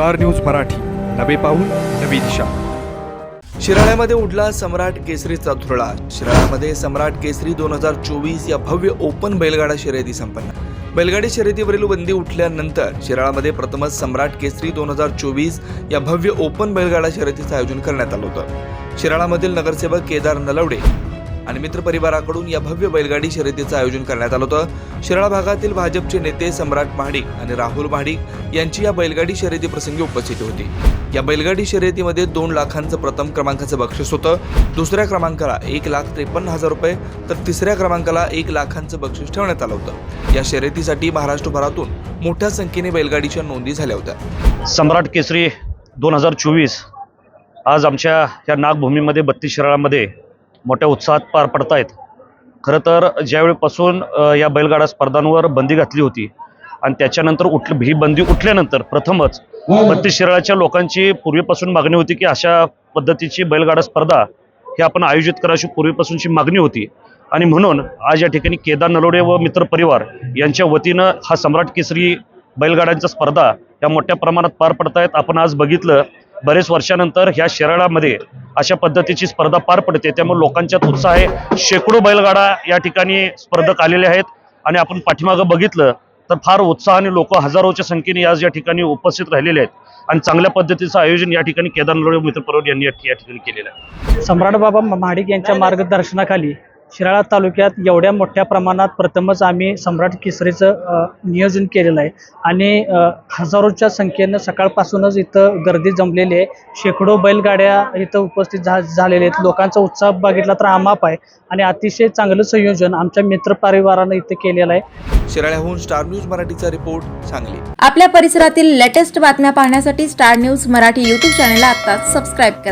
Star news Marathi, नवे पाऊल नवी दिशा। शिराळ्यामध्ये उडला सम्राट केसरीचा धुरळा। शिराळ्यामध्ये सम्राट केसरी 2024 या भव्य ओपन बैलगाडा शर्यती संपन्न। बैलगाडी शर्यतीवरील बंदी उठल्यानंतर शिराळ्यामध्ये प्रथमच सम्राट केसरी 2024 या भव्य ओपन बैलगाडा शर्यतीचं आयोजन करण्यात आलं होतं। शिराळ्यामधील नगरसेवक केदार नलवडे आणि मित्र परिवाराकडून या भव्य बैलगाडी शर्यतीचं आयोजन करण्यात आलं होतं। शिराळा भागातील भाजपचे नेते सम्राट महाडिक आणि राहुल महाडिक यांची या बैलगाडी शर्यती प्रसंगी उपस्थिती होती। या बैलगाडी शर्यतीमध्ये 2 लाखांचं प्रथम क्रमांकाचं बक्षीस होतं। दुसऱ्या क्रमांकाला 1,53,000 रुपये तर तिसऱ्या क्रमांकाला 1 लाखांचं बक्षीस ठेवण्यात आलं होतं। या शर्यतीसाठी महाराष्ट्रभरातून मोठ्या संख्येने बैलगाडीच्या नोंदी झाल्या होत्या। सम्राट केसरी 2024 आज आमच्या या नागभूमीमध्ये 32 शिराळामध्ये मोठ्या उत्साहात पार पडत आहेत। खरं तर ज्यावेळीपासून या बैलगाडा स्पर्धांवर बंदी घातली होती आणि त्याच्यानंतर ही बंदी उठल्यानंतर प्रथमच 32 शिराळाच्या लोकांची पूर्वीपासून मागणी होती की अशा पद्धतीची बैलगाडा स्पर्धा ही आपण आयोजित करायची पूर्वीपासूनची मागणी होती। आणि म्हणून आज या ठिकाणी केदार नलवडे व मित्र परिवार यांच्या वतीनं हा सम्राट केसरी बैलगाड्यांच्या स्पर्धा या मोठ्या प्रमाणात पार पडत आहेत। आपण आज बघितलं बरेच वर्षानंतर ह्या शिराळामध्ये अशा पद्धतीची स्पर्धा पार पडते, त्यामुळे लोकांच्यात उत्साह आहे। शेकडो बैलगाडा या ठिकाणी स्पर्धक आलेले आहेत आणि आपण पाठीमागं बघितलं तर फार उत्साहाने लोक हजारोच्या संख्येने आज या ठिकाणी उपस्थित राहिलेले आहेत आणि चांगल्या पद्धतीचं आयोजन या ठिकाणी केदार नलवडे मित्र परिवार यांनी या ठिकाणी केलेलं आहे। सम्राट बाबा महाडिक यांच्या मार्गदर्शनाखाली शिराळा तालुक्यात एवढ्या मोठ्या प्रमाणात प्रथमच आम्ही सम्राट केसरीचं नियोजन केलेलं आहे आणि हजारोच्या संख्येनं सकाळपासूनच इथं गर्दी जमलेली आहे। शेकडो बैलगाड्या इथं उपस्थित झालेले आहेत। लोकांचा उत्साह बघितला तर अमाप आहे आणि अतिशय चांगलं संयोजन आमच्या मित्र परिवारानं इथं केलेलं आहे। शिराळ्याहून स्टार न्यूज मराठीचा रिपोर्ट, सांगली। आपल्या परिसरातील लेटेस्ट बातम्या पाहण्यासाठी स्टार न्यूज मराठी YouTube चॅनलला आत्ताच सबस्क्राईब करा।